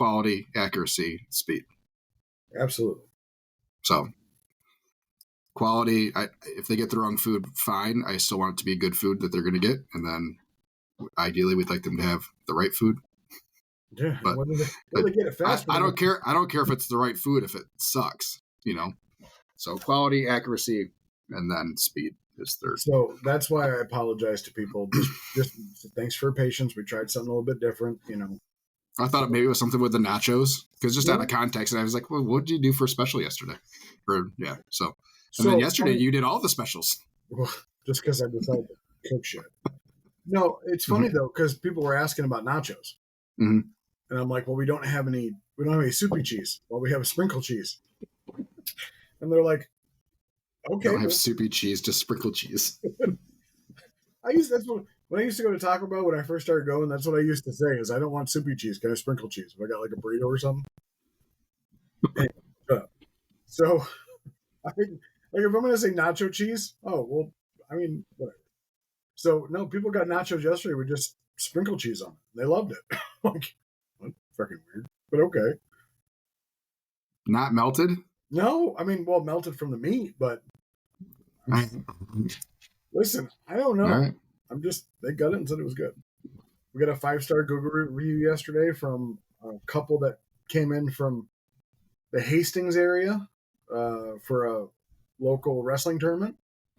quality, accuracy, speed. Absolutely. So quality, if they get the wrong food, fine. I still want it to be good food that they're going to get. And then ideally we'd like them to have the right food. Yeah. But they get it fast. I don't care. I don't care if it's the right food, if it sucks, So quality, accuracy, and then speed is third. So that's why I apologize to people. Just thanks for your patience. We tried something a little bit different, I thought maybe it was something with the nachos, because just out of context, and I was like, well, what did you do for a special yesterday? So then yesterday you did all the specials. Well, just because I decided to cook shit. No, it's funny though, because people were asking about nachos. Mm-hmm. And I'm like, well, we don't have any soupy cheese. Well, we have a sprinkle cheese. And they're like, okay. We don't have soupy cheese, just sprinkle cheese. when I used to go to Taco Bell when I first started going, that's what I used to say is I don't want soupy cheese. Can I sprinkle cheese? If I got like a burrito or something. So if I'm going to say nacho cheese, whatever. So no, people got nachos yesterday with just sprinkle cheese on it. They loved it. Like, what? Fucking weird, but okay. Not melted? No, melted from the meat, but listen, I don't know. Right. They got it and said it was good. We got a 5-star Google review yesterday from a couple that came in from the Hastings area for a local wrestling tournament.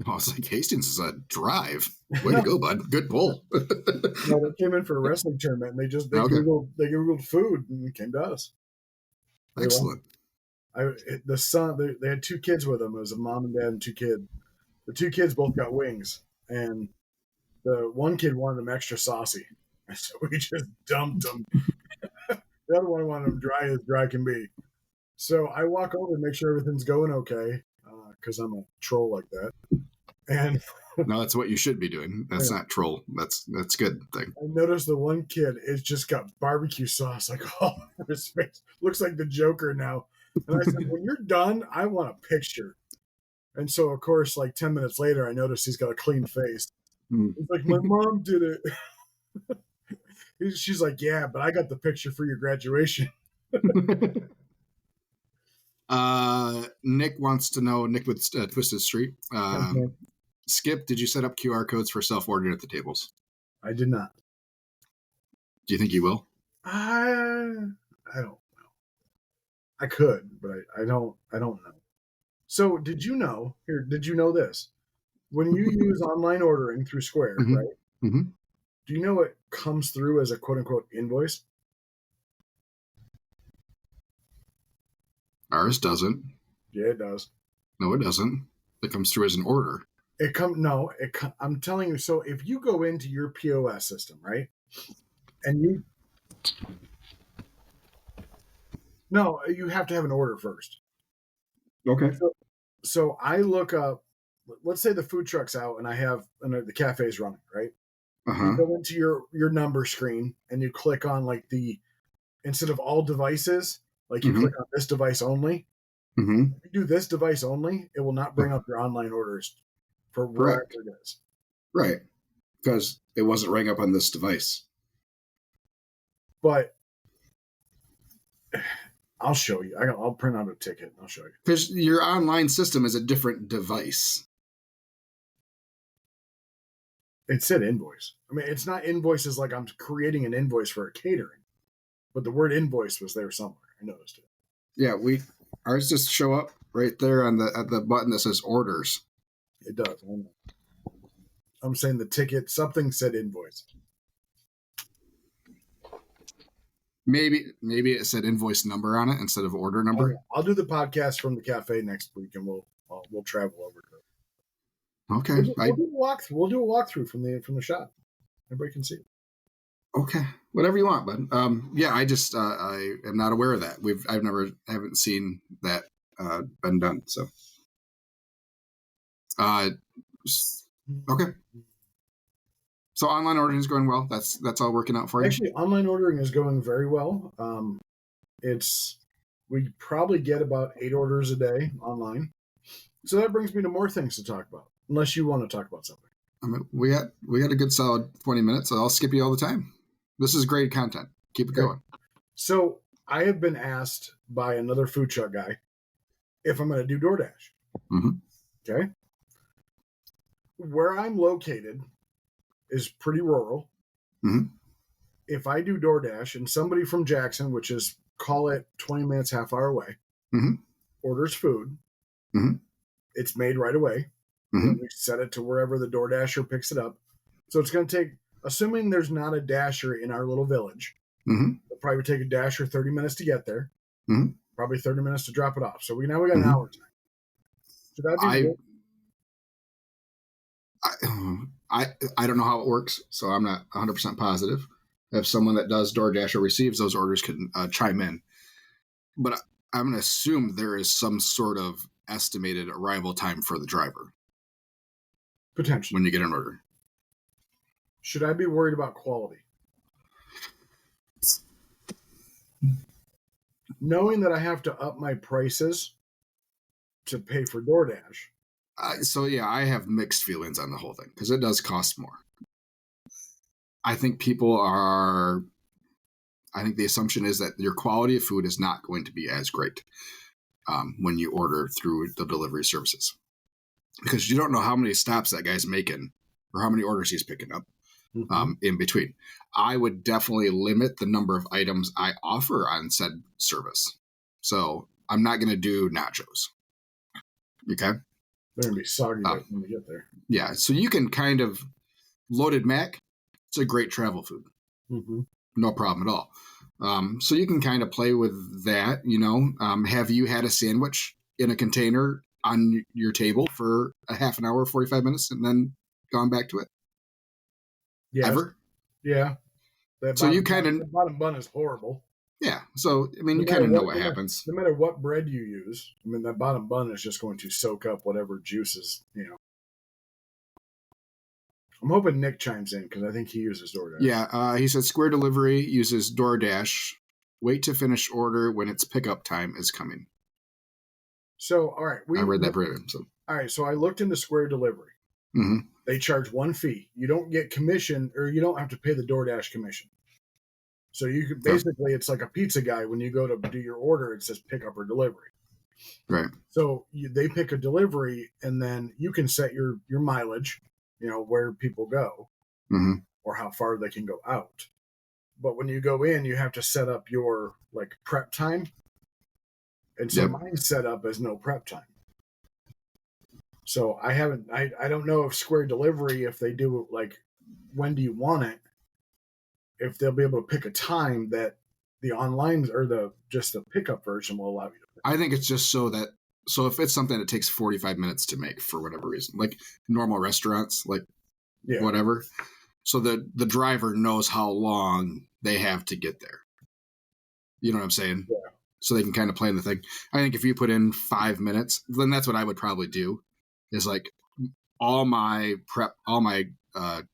Oh, it's like Hastings is a drive. Way to go, bud. Good pull. No, they came in for a wrestling tournament, and they Googled food and came to us. Excellent. The son, they had 2 kids with them. It was a mom and dad and 2 kids. The 2 kids both got wings, and the one kid wanted them extra saucy, so we just dumped them. The other one wanted them dry as dry can be. So I walk over and make sure everything's going okay, because I'm a troll like that. And no, that's what you should be doing. That's not troll. That's good thing. I noticed the one kid is just got barbecue sauce like all over his face. Looks like the Joker now. And I said, when you're done, I want a picture. And so, of course, like 10 minutes later, I noticed he's got a clean face. He's like, my mom did it. She's like, yeah, but I got the picture for your graduation. Nick wants to know, Nick with Twisted Street. Skip, did you set up QR codes for self-ordering at the tables? I did not. Do you think you will? I don't know. I could, but I don't know. So did you know this? When you use online ordering through Square, right? Mm-hmm. Do you know it comes through as a quote unquote invoice? Ours doesn't. Yeah, it does. No, it doesn't. It comes through as an order. I'm telling you. So if you go into your POS system, right, and you have to have an order first. Okay. So I look up. Let's say the food truck's out, and the cafe's running, right? You go into your number screen, and you click on like instead of all devices, like you click on this device only. Mm-hmm. If you do this device only, it will not bring up your online orders for wherever it is. Right. Because it wasn't rang up on this device. But I'll show you. I'll print out a ticket and I'll show you. Because your online system is a different device. It said invoice. I mean, it's not invoices like I'm creating an invoice for a catering, but the word invoice was there somewhere. I noticed it. Yeah, ours just show up right there at the button that says orders. It does. I'm saying the ticket, something said invoice. Maybe it said invoice number on it instead of order number. I'll do the podcast from the cafe next week, and we'll travel over to it. Okay. We'll do a walkthrough from the shop. Everybody can see it. Okay, whatever you want, bud. Yeah, I just I am not aware of that. Haven't seen that been done. So, okay. So online ordering is going well. That's all working out for you. Actually, online ordering is going very well. We probably get about 8 orders a day online. So that brings me to more things to talk about. Unless you want to talk about something. I mean, we got a good solid 20 minutes. So I'll skip you all the time. This is great content. Keep it going. So I have been asked by another food truck guy if I'm going to do DoorDash. Mm-hmm. Okay. Where I'm located is pretty rural. Mm-hmm. If I do DoorDash and somebody from Jackson, which is call it 20 minutes, half hour away, Mm-hmm. orders food, Mm-hmm. it's made right away. Mm-hmm. We set it to wherever the DoorDasher picks it up. So it's going to take, assuming there's not a dasher in our little village, Mm-hmm. it'll probably take a dasher 30 minutes to get there, Mm-hmm. probably 30 minutes to drop it off. So now we got an Mm-hmm. hour time. Should that be I don't know how it works, so I'm not 100% positive. If someone that does DoorDash or receives those orders can chime in. But I'm going to assume there is some sort of estimated arrival time for the driver potentially? when you get an order. Should I be worried about quality? Knowing that I have to up my prices to pay for DoorDash. So yeah, I have mixed feelings on the whole thing because it does cost more. I think the assumption is that your quality of food is not going to be as great when you order through the delivery services, because you don't know how many stops that guy's making or how many orders he's picking up in between. I would definitely limit the number of items I offer on said service. So I'm not going to do nachos. Okay. They're going to be soggy when we get there. Yeah. So you can kind of loaded Mac. It's a great travel food. Mm-hmm. No problem at all. So you can kind of play with that, have you had a sandwich in a container on your table for a half an hour, 45 minutes, and then gone back to it? Yeah. Ever? Yeah. The bottom bun is horrible. Yeah. So, I mean, you kind of know what happens. No matter what bread you use, I mean, that bottom bun is just going to soak up whatever juices, I'm hoping Nick chimes in because I think he uses DoorDash. Yeah. He said Square Delivery uses DoorDash. Wait to finish order when its pickup time is coming. So, all right. I read that verbatim. All right. So I looked into Square Delivery. Mm-hmm. They charge one fee. You don't get commission, or you don't have to pay the DoorDash commission. So you could basically, it's like a pizza guy. When you go to do your order, it says pickup or delivery. Right. So they pick a delivery, and then you can set your mileage, where people go, mm-hmm. or how far they can go out. But when you go in, you have to set up your prep time. And so mine's set up as no prep time. So I don't know if Square Delivery, if they do when do you want it, if they'll be able to pick a time that the online or the pickup version will allow you to pick. I think it's just so if it's something that takes 45 minutes to make for whatever reason, like normal restaurants, whatever. So the driver knows how long they have to get there. You know what I'm saying? Yeah. So they can kind of plan the thing. I think if you put in 5 minutes, then that's what I would probably do, is all my prep, all my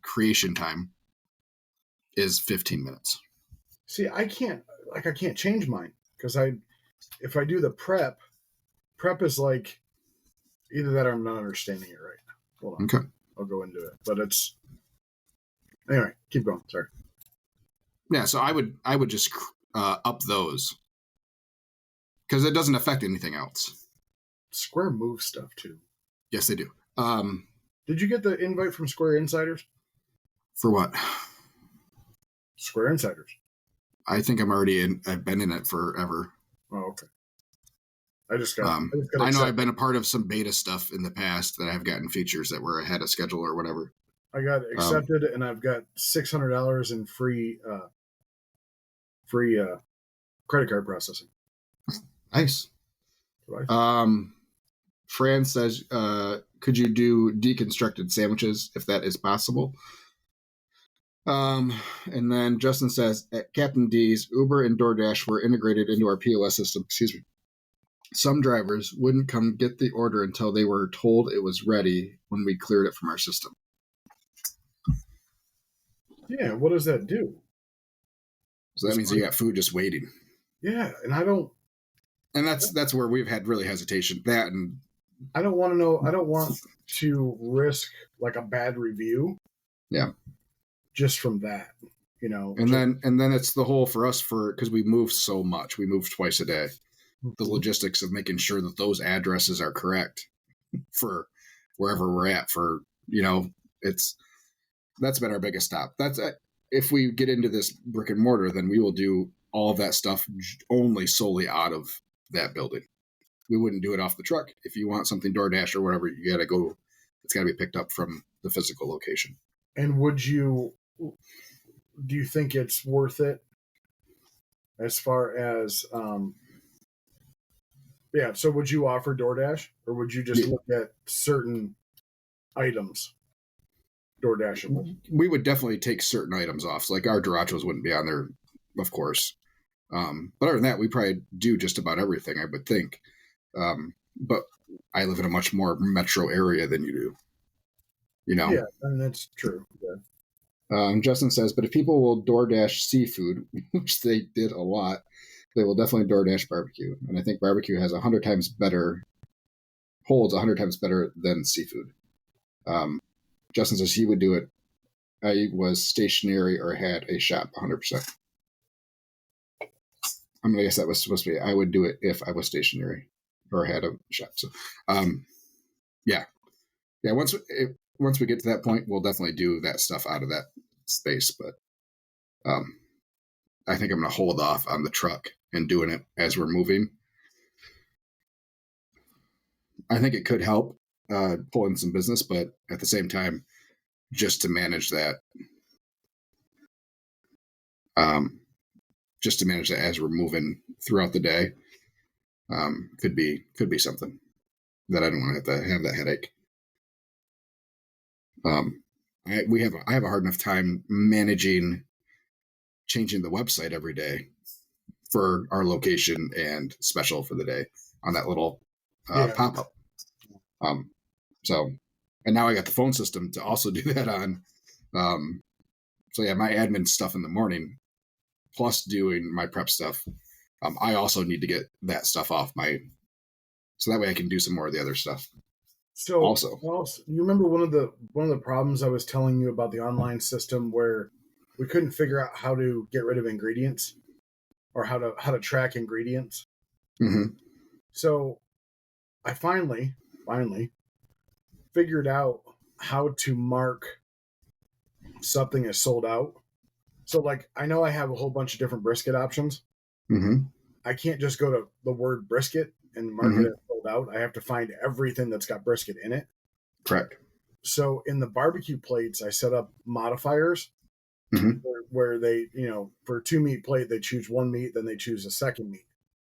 creation time is 15 minutes. See, I can't change mine because if I do the prep is either that or I'm not understanding it right. Hold on. Okay. I'll go into it, but anyway, keep going. Sorry. Yeah. So I would just up those because it doesn't affect anything else. Square moves stuff too. Yes, they do. Did you get the invite from Square Insiders? For what? Square Insiders. I think I'm already in. I've been in it forever. Oh, okay. I know I've been a part of some beta stuff in the past that I've gotten features that were ahead of schedule or whatever. I got accepted, and I've got $600 in free credit card processing. Nice. Fran says, could you do deconstructed sandwiches if that is possible? And then Justin says, at Captain D's, Uber and DoorDash were integrated into our POS system. Excuse me. Some drivers wouldn't come get the order until they were told it was ready when we cleared it from our system. Yeah, what does that do? So that means you got food just waiting. Yeah, and I don't. And that's where we've had really hesitation. That and I don't want to know. I don't want to risk a bad review. Yeah. Just from that. And then it's the whole for us because we move so much. We move twice a day. The logistics of making sure that those addresses are correct for wherever we're at. That's been our biggest stop. If we get into this brick and mortar, then we will do all of that stuff only solely out of that building. We wouldn't do it off the truck. If you want something DoorDash or whatever, you got to go. It's got to be picked up from the physical location. And do you think it's worth it as far as, so would you offer DoorDash, or would you just look at certain items DoorDashable? We would definitely take certain items off. So like our Durachos wouldn't be on there, of course. But other than that, we probably do just about everything, I would think. But I live in a much more metro area than you do. Yeah, and that's true. Yeah. Justin says, but if people will DoorDash seafood, which they did a lot, they will definitely DoorDash barbecue. And I think barbecue has 100 times better than seafood. Justin says he would do it. I was stationary or had a shop 100%. I guess that was supposed to be, I would do it if I was stationary or had a shop. So, yeah. Once we get to that point, we'll definitely do that stuff out of that space. But I think I'm going to hold off on the truck and doing it as we're moving. I think it could help pull in some business, but at the same time, just to manage that, as we're moving throughout the day, could be something that I don't want to have that headache. I have a hard enough time managing changing the website every day for our location and special for the day on that little pop-up. And now I got the phone system to also do that on. My admin stuff in the morning, plus doing my prep stuff. I also need to get that stuff off so that way I can do some more of the other stuff. So also, you remember one of the problems I was telling you about the online system where we couldn't figure out how to get rid of ingredients or how to track ingredients. Mm-hmm. So I finally figured out how to mark something as sold out. So like, I know I have a whole bunch of different brisket options. Mm-hmm. I can't just go to the word brisket and mark it as sold out. I have to find everything that's got brisket in it. Correct. So in the barbecue plates, I set up modifiers where they, for 2 meat plate, they choose 1 meat, then they choose a second meat.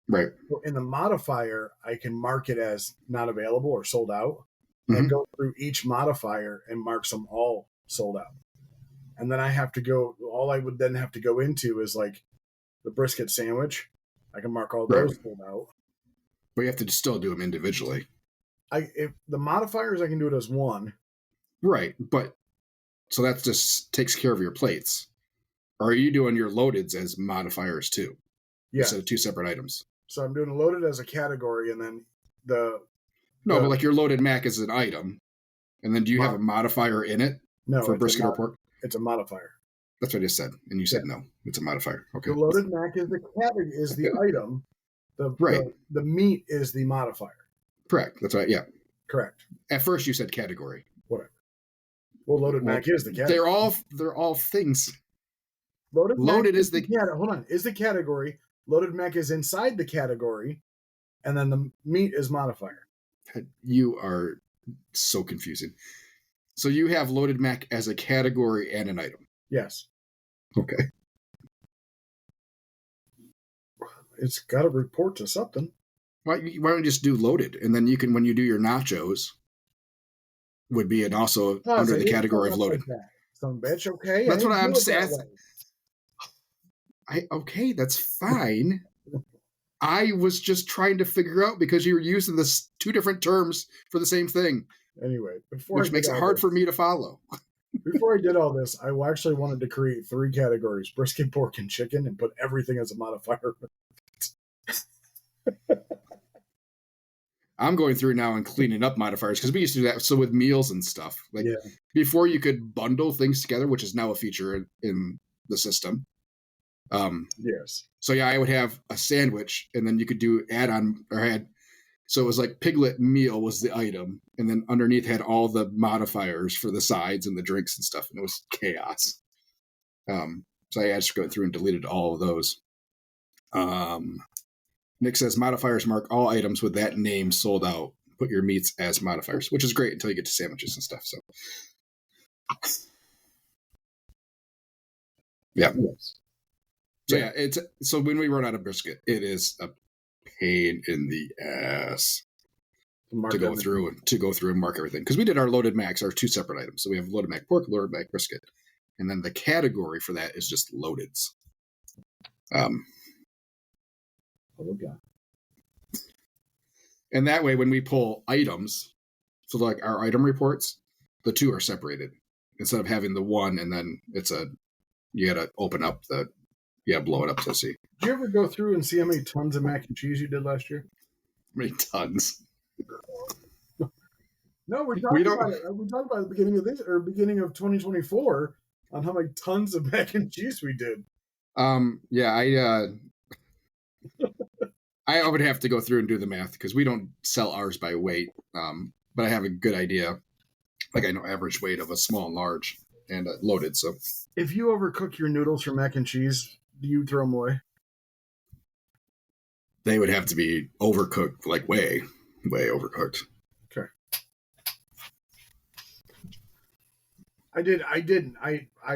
Right. So in the modifier, I can mark it as not available or sold out and go through each modifier and mark them all sold out. And then all I would then have to go into is like the brisket sandwich. I can mark all those sold out. But you have to still do them individually. If the modifiers, I can do it as one. Right. But so that just takes care of your plates. Or are you doing your loadeds as modifiers too? Yeah. Instead of 2 separate items. So I'm doing loaded as a category, and then but like your loaded mac is an item. And then do you have a modifier in it for brisket or pork? It's a modifier. That's what I just said. And you said no. It's a modifier. Okay. The loaded mac is the category, is the item. The meat is the modifier. Correct. That's right. Yeah. Correct. At first you said category. Whatever. Well, loaded mac is the category. They're all things. Loaded is the hold on, is the category. Loaded mac is inside the category, and then the meat is modifier. You are so confusing. So you have loaded mac as a category and an item. Yes. Okay. It's got to report to something. Why don't you just do loaded, and then you can, when you do your nachos, would be also under the category of loaded. Like some bitch, okay. That's what I'm saying. Okay, that's fine. I was just trying to figure out because you were using this 2 different terms for the same thing. Anyway, which makes it hard for me to follow. Before I did all this, I actually wanted to create 3 categories: brisket, pork, and chicken, and put everything as a modifier. I'm going through now and cleaning up modifiers because we used to do that. So with meals and stuff, before you could bundle things together, which is now a feature in the system. Yes. So yeah, I would have a sandwich, and then you could do add-on or add. So it was like piglet meal was the item, and then underneath had all the modifiers for the sides and the drinks and stuff, and it was chaos. So I just go through and deleted all of those. Nick says modifiers mark all items with that name sold out. Put your meats as modifiers, which is great until you get to sandwiches and stuff. So yeah. Yes. So yeah, it's so when we run out of brisket, it is a pain in the ass to go through and mark everything, because we did our loaded macs are two separate items. So we have loaded mac pork, loaded mac brisket, and then the category for that is just loadeds. And that way, when we pull items, so like our item reports, the two are separated instead of having the one and then you got to open up blow it up to see. Did you ever go through and see how many tons of mac and cheese you did last year? How many tons? No, we talked about it. We talked about the beginning of this or beginning of 2024 on how many tons of mac and cheese we did. Yeah, I would have to go through and do the math because we don't sell ours by weight. But I have a good idea. Like I know average weight of a small and large and loaded. So if you overcook your noodles for mac and cheese, do you throw them away? They would have to be overcooked, like way overcooked. Okay.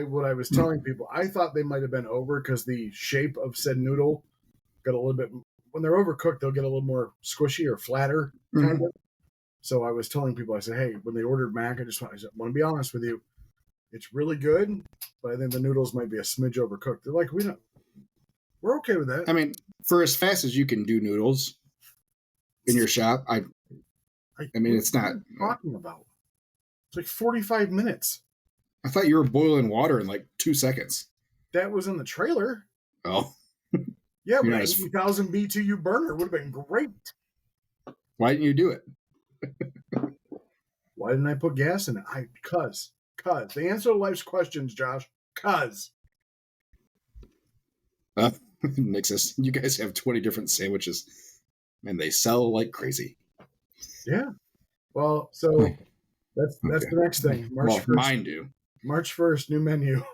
What I was telling people, I thought they might have been over because the shape of said noodle got a little bit, when they're overcooked, they'll get a little more squishy or flatter. Kind of. So I was telling people, I said, hey, when they ordered mac, I want to be honest with you. It's really good, but I think the noodles might be a smidge overcooked. They're like, we're okay with that. I mean, for as fast as you can do noodles in your shop, I mean, it's not. What are you talking about? It's like 45 minutes. I thought you were boiling water in like 2 seconds. That was in the trailer. Oh. Yeah, but 80,000 BTU burner would have been great. Why didn't you do it? Why didn't I put gas in it? Cuz. The answer to life's questions, Josh. Cuz. Nick says, you guys have 20 different sandwiches, and they sell like crazy. Yeah. Well, so that's the next thing. March 1st. Mine do. March 1st, new menu.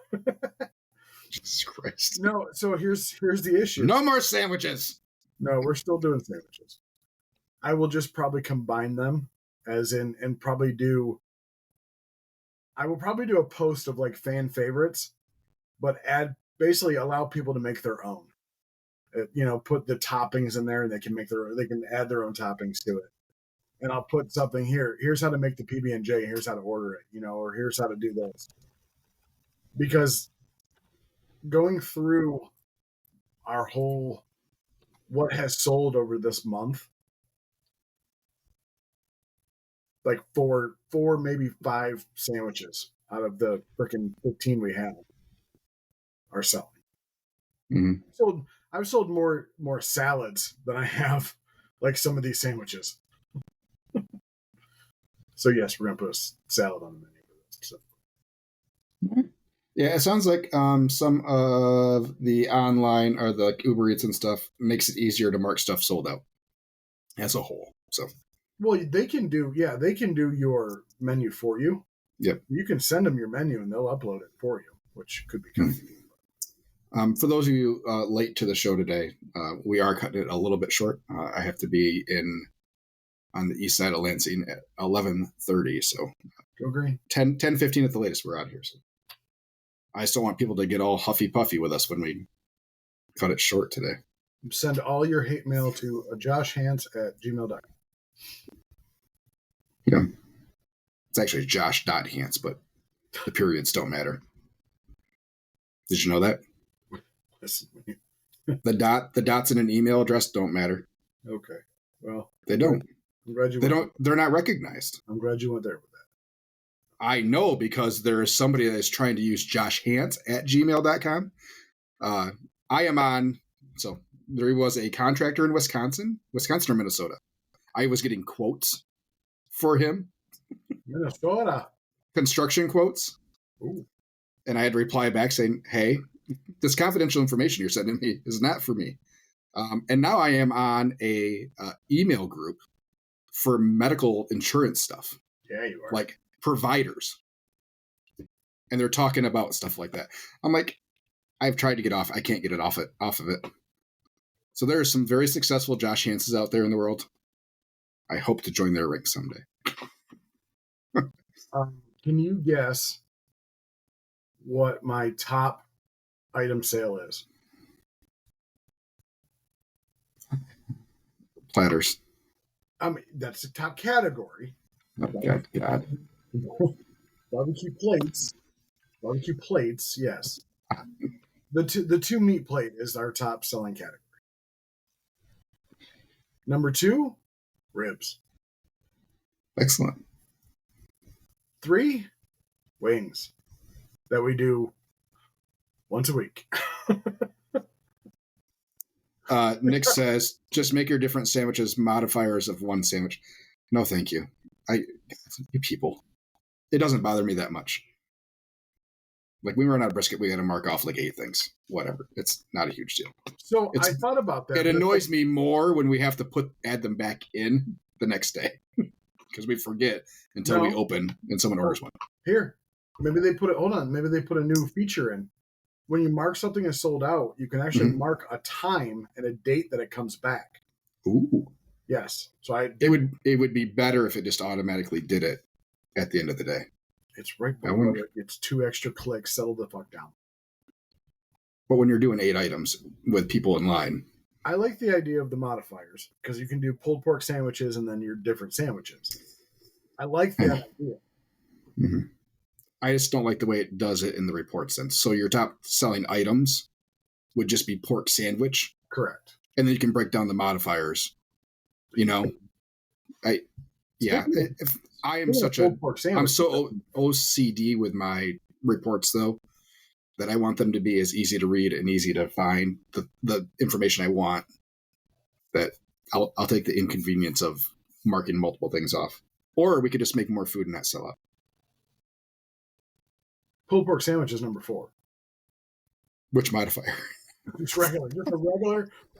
Jesus Christ. No, so here's the issue. No more sandwiches. No, we're still doing sandwiches. I will just probably combine them and I will probably do a post of like fan favorites, but basically allow people to make their own. Put the toppings in there and they can add their own toppings to it. And I'll put something here. Here's how to make the PB&J. Here's how to order it, or here's how to do this. Because going through our whole what has sold over this month, like four, maybe 5 sandwiches out of the freaking 15 we have are selling. Mm-hmm. I've sold more salads than I have like some of these sandwiches. So yes, we're gonna put a salad on the menu for this. So. Yeah, it sounds like some of the online or the Uber Eats and stuff makes it easier to mark stuff sold out as a whole. So, well, they can do your menu for you. Yep. You can send them your menu and they'll upload it for you, which could be kind of neat. For those of you late to the show today, we are cutting it a little bit short. I have to be on the east side of Lansing at 11:30, so go green. 10:15 at the latest. We're out of here. So I still want people to get all huffy puffy with us when we cut it short today. Send all your hate mail to joshhance@gmail.com. Yeah, it's actually josh.hance, but the periods don't matter. Did you know that? Listen, the dots in an email address don't matter. Okay, well, they don't. I'm glad you. They're not recognized. I'm glad you went there with that. I know because there is somebody that is trying to use joshhance@gmail.com. I am on. So there was a contractor in Wisconsin or Minnesota. I was getting quotes for him. Minnesota. Construction quotes. Ooh. And I had to reply back saying, hey, This confidential information you're sending me is not for me. And now I am on a email group for medical insurance stuff. Yeah, you are. Like providers. And they're talking about stuff like that. I'm like, I've tried to get off. I can't get it off of it. So there are some very successful Josh Hanses out there in the world. I hope to join their ranks someday. Can you guess what my top item sale is? Platters. I mean, that's the top category. Oh, God. Barbecue plates, yes. The two meat plate is our top selling category. Number 2, ribs. Excellent. 3, wings that we do once a week. Nick says, just make your different sandwiches modifiers of one sandwich. No, thank you. You people. It doesn't bother me that much. Like, we run out of brisket, we got to mark off like 8 things. Whatever. It's not a huge deal. So I thought about that. It annoys me more when we have to add them back in the next day because we forget until we open and someone orders one. Here, maybe they put it. Hold on. Maybe they put a new feature in. When you mark something as sold out, you can actually mark a time and a date that it comes back. Ooh. Yes. So it would be better if it just automatically did it at the end of the day. It's right below it. It's 2 extra clicks. Settle the fuck down. But when you're doing 8 items with people in line. I like the idea of the modifiers because you can do pulled pork sandwiches and then your different sandwiches. I like that idea. Mm-hmm. I just don't like the way it does it in the report sense. So your top selling items would just be pork sandwich. Correct. And then you can break down the modifiers. You know? If I am such a... I'm so OCD with my reports, though, that I want them to be as easy to read and easy to find the information I want, that I'll take the inconvenience of marking multiple things off. Or we could just make more food and not sell out. Pulled pork sandwich is number 4. Which modifier? It's regular. Just a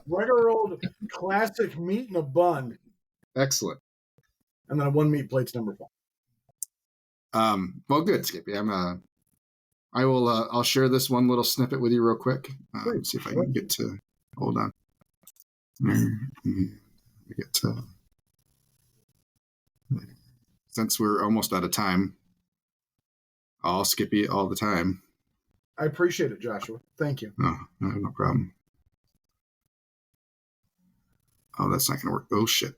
regular old classic meat in a bun. Excellent. And then a 1 meat plate's number 5. Well, good, Skippy. I'll share this one little snippet with you real quick. See if I can get to. Hold on. Get to. Since we're almost out of time, I'll Skippy all the time. I appreciate it, Joshua. Thank you. No problem. Oh, that's not going to work. Oh, shit.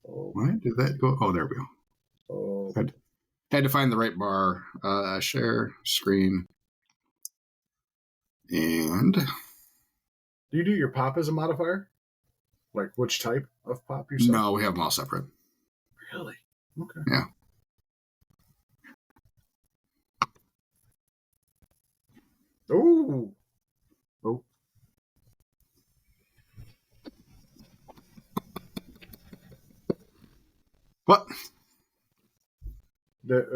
Why did that go? Oh, there we go. Had to find the right bar. Share screen. And. Do you do your pop as a modifier? Like which type of pop you sell? No, we have them all separate. Really? Okay. Yeah. Oh. What? There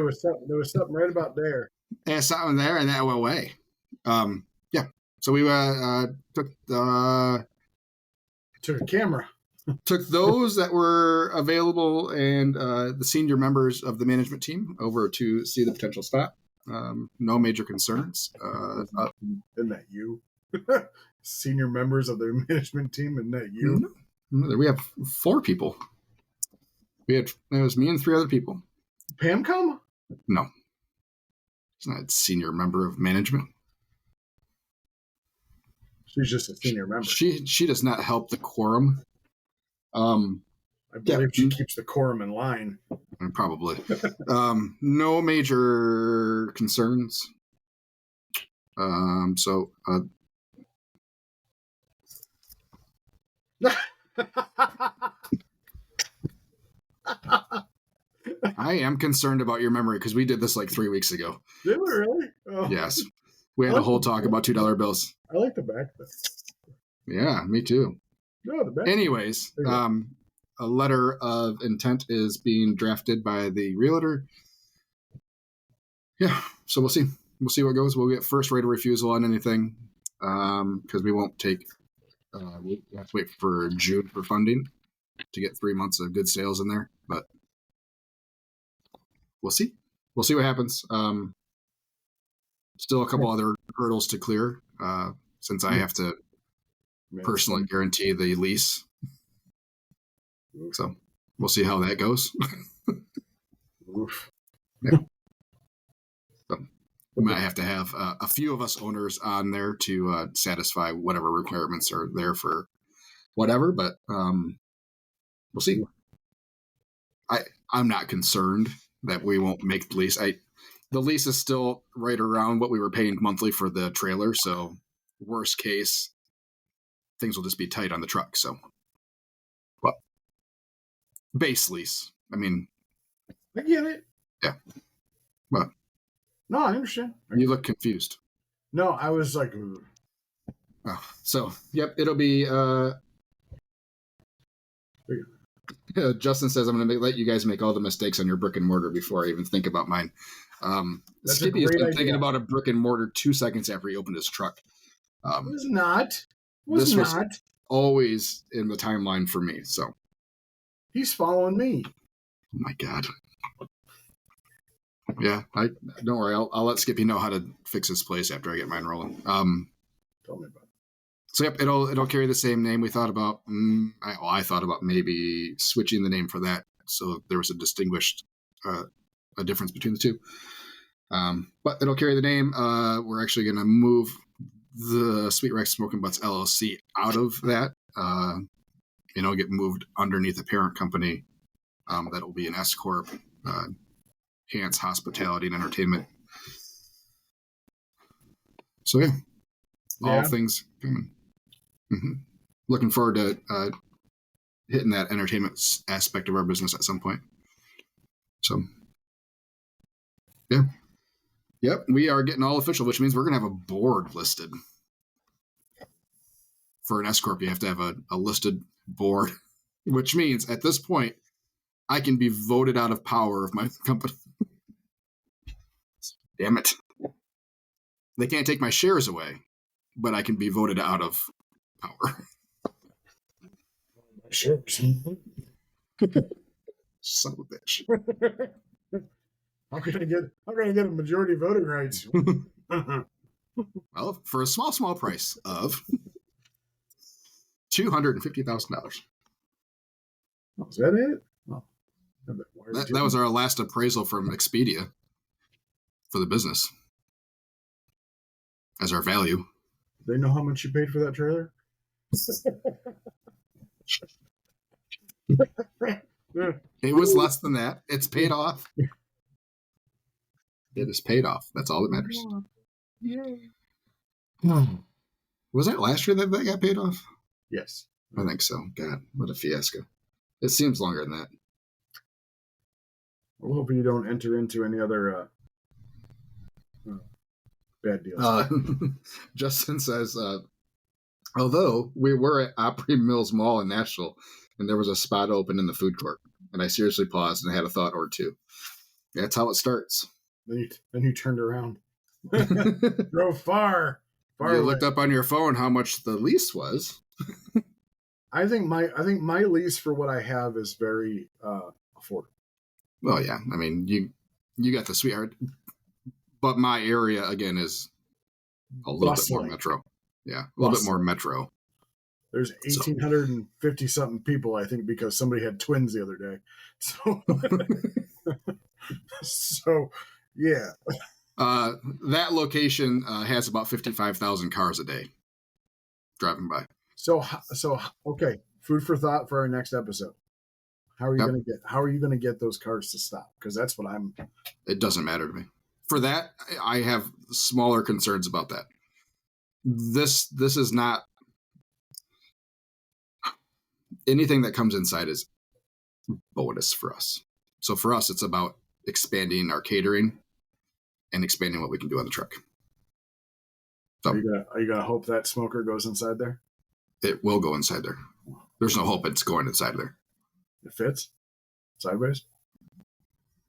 was something right about there. There's something there, and that went away. Yeah. So we took a camera. Took those that were available and the senior members of the management team over to see the potential spot. No major concerns. Isn't that you? Senior members of the management team, isn't that you? We have 4 people. It was me and 3 other people. Pam come? No. She's not a senior member of management. She's just a senior member. She does not help the quorum. I believe she keeps the quorum in line. Probably. No major concerns. So I am concerned about your memory because we did this like 3 weeks ago. Did we really? Oh. Yes. We had a whole talk about $2 bills. I like the back thing. Yeah, me too. No, the back. Anyways, a letter of intent is being drafted by the realtor. Yeah, so we'll see. we'll see what goes. We'll get first right of refusal on anything because we won't take. We have to wait for June for funding to get 3 months of good sales in there, but we'll see. We'll see what happens. Still a couple other hurdles to clear since I have to personally guarantee the lease. So we'll see how that goes. Yeah. So we might have to have a few of us owners on there to satisfy whatever requirements are there for whatever, but we'll see. I'm not concerned that we won't make the lease. The lease is still right around what we were paying monthly for the trailer, so worst case, things will just be tight on the truck. So, but base lease. I mean, I get it. Yeah. What? No, I understand. You look confused. No, I was like, so yep, it'll be. Justin says I'm going to let you guys make all the mistakes on your brick and mortar before I even think about mine. Skippy has been thinking about a brick and mortar 2 seconds after he opened his truck. It was not. Was always in the timeline for me. So he's following me. Oh my God. Yeah, don't worry. I'll let Skippy know how to fix his place after I get mine rolling. Tell me about it. So yep, it'll carry the same name. We thought about. I thought about maybe switching the name for that, so there was a distinguished, a difference between the two. But it'll carry the name. We're actually going to move the Sweet Rex Smoking Butts LLC out of that. Get moved underneath a parent company that will be an S corp. Hance Hospitality and Entertainment. So yeah, all things coming. Mm-hmm. Looking forward to hitting that entertainment aspect of our business at some point. So yeah, yep, we are getting all official, which means we're gonna have a board listed. For an S corp, you have to have a listed board, which means at this point, I can be voted out of power of my company. Damn it. They can't take my shares away, but I can be voted out of power. Shares. Son of a bitch. How can I get a majority voting rights? Well, for a small price of $250,000. Is that it? Oh. That was our last appraisal from Expedia for the business as our value. They know how much you paid for that trailer? It was less than that. It's paid off. It is paid off. That's all that matters. Yeah. Was that last year that got paid off? Yes. I think so. God, what a fiasco. It seems longer than that. We'll hope you don't enter into any other bad deals. Justin says, although we were at Opry Mills Mall in Nashville and there was a spot open in the food court, and I seriously paused and had a thought or two. That's how it starts. Then you turned around. Drove far you away. Looked up on your phone how much the lease was. I think my lease for what I have is very affordable. Well, yeah. I mean, you got the sweetheart, but my area again is a little bit more metro. Yeah, a little bit more metro. There's 1,850 something people, I think, because somebody had twins the other day. So yeah. That location has about 55,000 cars a day driving by. So okay. Food for thought for our next episode. How are you going to get those cars to stop? Because that's what I'm. It doesn't matter to me. For that, I have smaller concerns about that. This is not anything that comes inside is bonus for us. So for us, it's about expanding our catering and expanding what we can do on the truck. So, are you gonna hope that smoker goes inside there? It will go inside there. There's no hope it's going inside there. It fits sideways.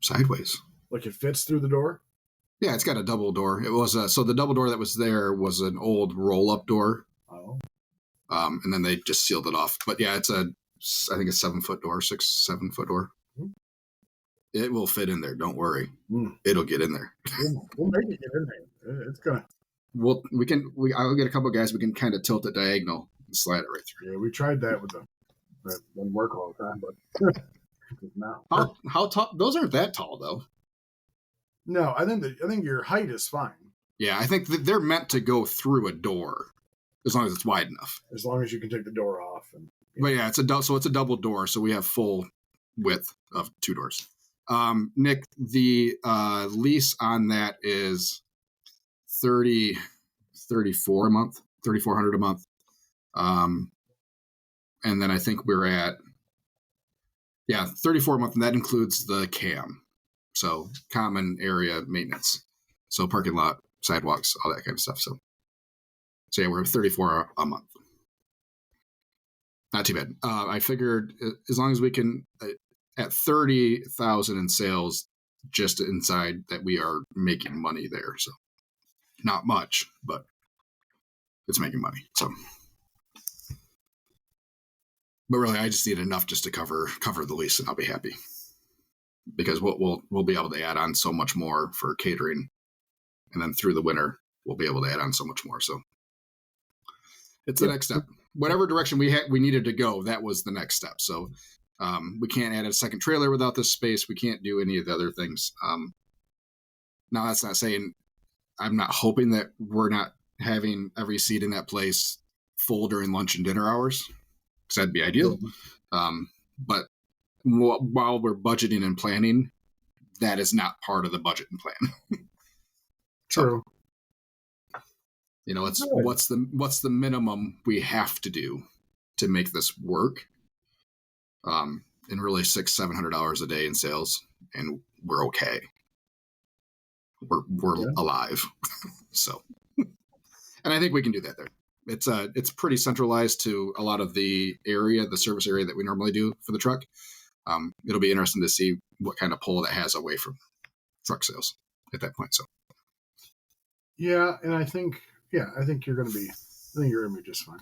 Sideways. Like it fits through the door. Yeah, it's got a double door. It was so the double door that was there was an old roll-up door. Oh. And then they just sealed it off. But yeah, it's I think a 7-foot door, 7-foot door. Mm. It will fit in there. Don't worry. Mm. It'll get in there. We'll make it get in there. It's gonna. I'll get a couple of guys. We can kind of tilt it diagonal and slide it right through. Yeah, we tried that with that didn't work all the time, but now. How tall? Those aren't that tall though. No, I think your height is fine. Yeah, I think that they're meant to go through a door as long as it's wide enough. As long as you can take the door off. But yeah, it's a double door, so we have full width of 2 doors. Nick, the lease on that is $34 a month, $3,400 a month. And then I think we're at $34 a month, and that includes the CAM, so common area maintenance, so parking lot, sidewalks, all that kind of stuff. So yeah, we're at $34 a month. Not too bad. I figured as long as we can at 30,000 in sales just inside, that we are making money there. So not much, but it's making money. So, but really, I just need enough just to cover the lease, and I'll be happy, because we'll be able to add on so much more for catering, and then through the winter we'll be able to add on so much more. So it's the next step. Whatever direction we needed to go, that was the next step. So we can't add a second trailer without this space. We can't do any of the other things. Now, that's not saying I'm not hoping that we're not having every seat in that place full during lunch and dinner hours, because that'd be ideal. But while we're budgeting and planning, that is not part of the budget and plan. True. You know, it's what's the minimum we have to do to make this work? And really $600-700 a day in sales, and we're okay. We're alive. So, and I think we can do that there. It's pretty centralized to a lot of the service area that we normally do for the truck. It'll be interesting to see what kind of pull that has away from truck sales at that point. So, yeah, and I think you're going to be just fine.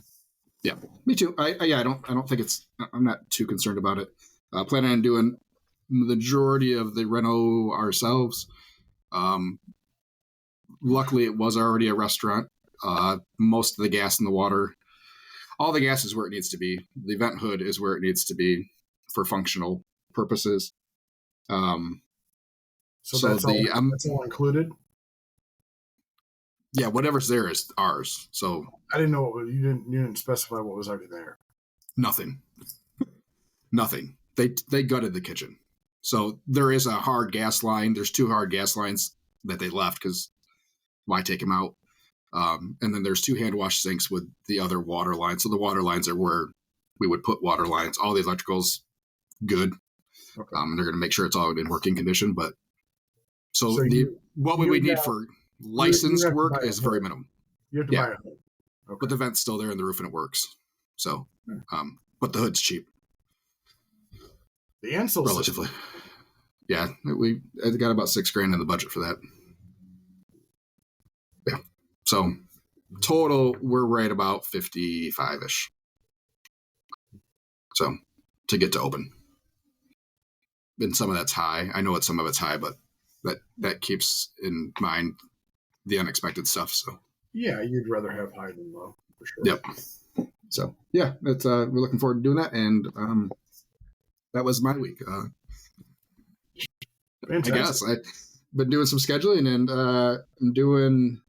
Yeah, me too. I don't think I'm not too concerned about it. Planning on doing the majority of the reno ourselves. Luckily, it was already a restaurant. Most of the gas and the water, all the gas is where it needs to be. The vent hood is where it needs to be for functional purposes. So that's all included? Yeah, whatever's there is ours. So I didn't know you didn't specify what was already there. Nothing. They gutted the kitchen. So there is a hard gas line. There's 2 hard gas lines that they left because why take them out? And then there's 2 hand wash sinks with the other water lines. So the water lines are where we would put water lines. All the electrical's good. Okay. They're going to make sure it's all in working condition. But what we would need for licensed work is very minimum. You have to buy a hood. Okay. But the vent's still there in the roof and it works. So, but the hood's cheap. The insole relatively. Yeah, we got about $6,000 in the budget for that. Yeah. So total, we're right about 55-ish. So to get to open. And some of that's high. I know some of it's high, but that keeps in mind the unexpected stuff. So yeah, you'd rather have high than low for sure. Yep. So yeah, that's we're looking forward to doing that, and that was my week. Fantastic. I guess I've been doing some scheduling, and I'm doing.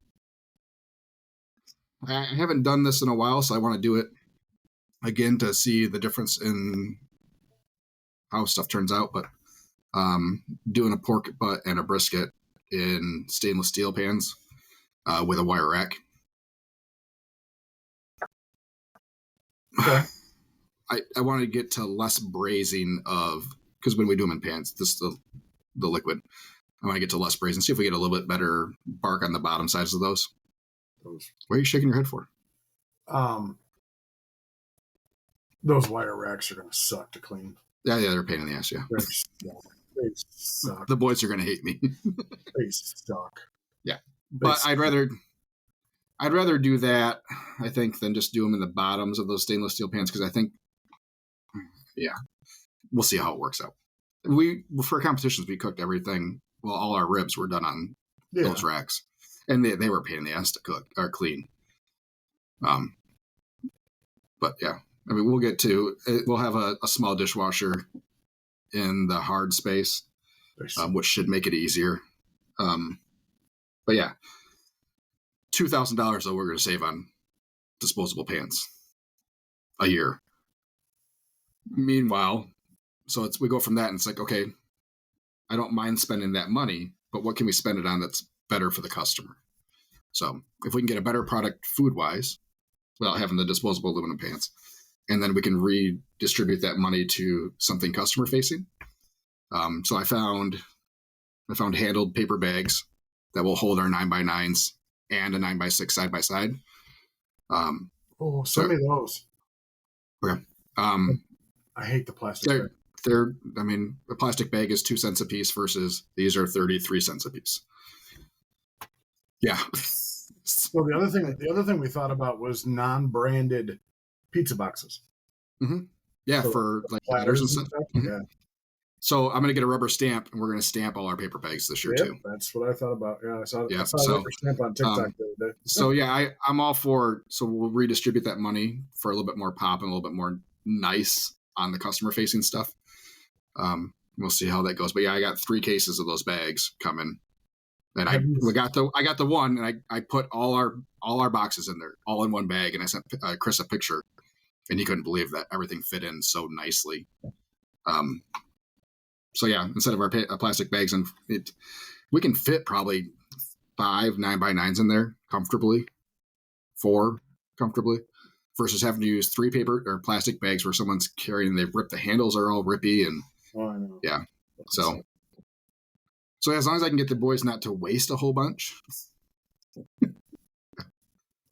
I haven't done this in a while, so I want to do it again to see the difference in how stuff turns out. But doing a pork butt and a brisket in stainless steel pans with a wire rack. Okay. I want to get to less braising because when we do them in pans, this is the liquid. I want to get to less braising, see if we get a little bit better bark on the bottom sides of those. What are you shaking your head for? Those wire racks are going to suck to clean. Yeah, they're a pain in the ass, yeah. They suck. The boys are going to hate me. They suck. But I'd rather do that, I think, than just do them in the bottoms of those stainless steel pans, because I think, we'll see how it works out. For competitions, we cooked everything. Well, all our ribs were done on those racks, and they were a pain in the ass to cook or clean. But yeah, I mean, we'll have a small dishwasher in the hard space, which should make it easier. But yeah, $2,000 though we're going to save on disposable pans a year. Meanwhile, so we go from that, and it's like, okay, I don't mind spending that money, but what can we spend it on that's better for the customer? So if we can get a better product food-wise without having the disposable aluminum pans, and then we can redistribute that money to something customer-facing. So I found handled paper bags that will hold our 9x9s and a 9x6 side by side. Send me those. Okay. I hate the plastic bag. A plastic bag is 2 cents a piece versus these are 33 cents a piece. Yeah. So the other thing we thought about was non-branded pizza boxes. Mm-hmm. Yeah, so for like platters and stuff. Mm-hmm. Yeah. So I'm going to get a rubber stamp, and we're going to stamp all our paper bags this year too. That's what I thought about. Yeah, I saw a rubber stamp on TikTok the other day. So yeah, I'm all for. So we'll redistribute that money for a little bit more pop and a little bit more nice on the customer-facing stuff. We'll see how that goes. But yeah, I got 3 cases of those bags coming, and I got the one, and I put all our boxes in there, all in one bag, and I sent Chris a picture, and he couldn't believe that everything fit in so nicely. So yeah, instead of our plastic bags, and we can fit probably 5 9x9s in there comfortably, 4 comfortably, versus having to use 3 paper or plastic bags where someone's carrying, they've ripped, the handles are all rippy, and I know. Yeah. So as long as I can get the boys not to waste a whole bunch,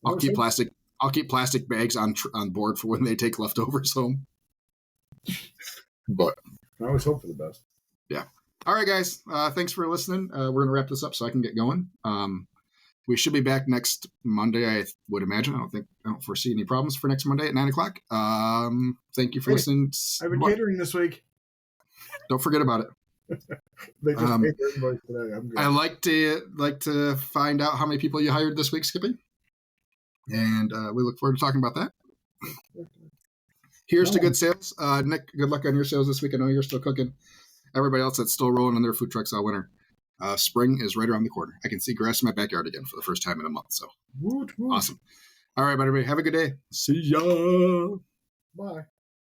I'll keep plastic bags on board for when they take leftovers home. But I always hope for the best. Yeah. All right, guys. Thanks for listening. We're going to wrap this up so I can get going. We should be back next Monday, I would imagine. I don't foresee any problems for next Monday at 9:00. Thank you for listening. I've been catering this week. Don't forget about it. They just paid their invoice today. I'm good. I like to find out how many people you hired this week, Skippy. And we look forward to talking about that. Here's to good sales. Nick, good luck on your sales this week. I know you're still cooking. Everybody else that's still rolling on their food trucks all winter. Spring is right around the corner. I can see grass in my backyard again for the first time in a month. So awesome. All right, everybody. Have a good day. See ya. Bye.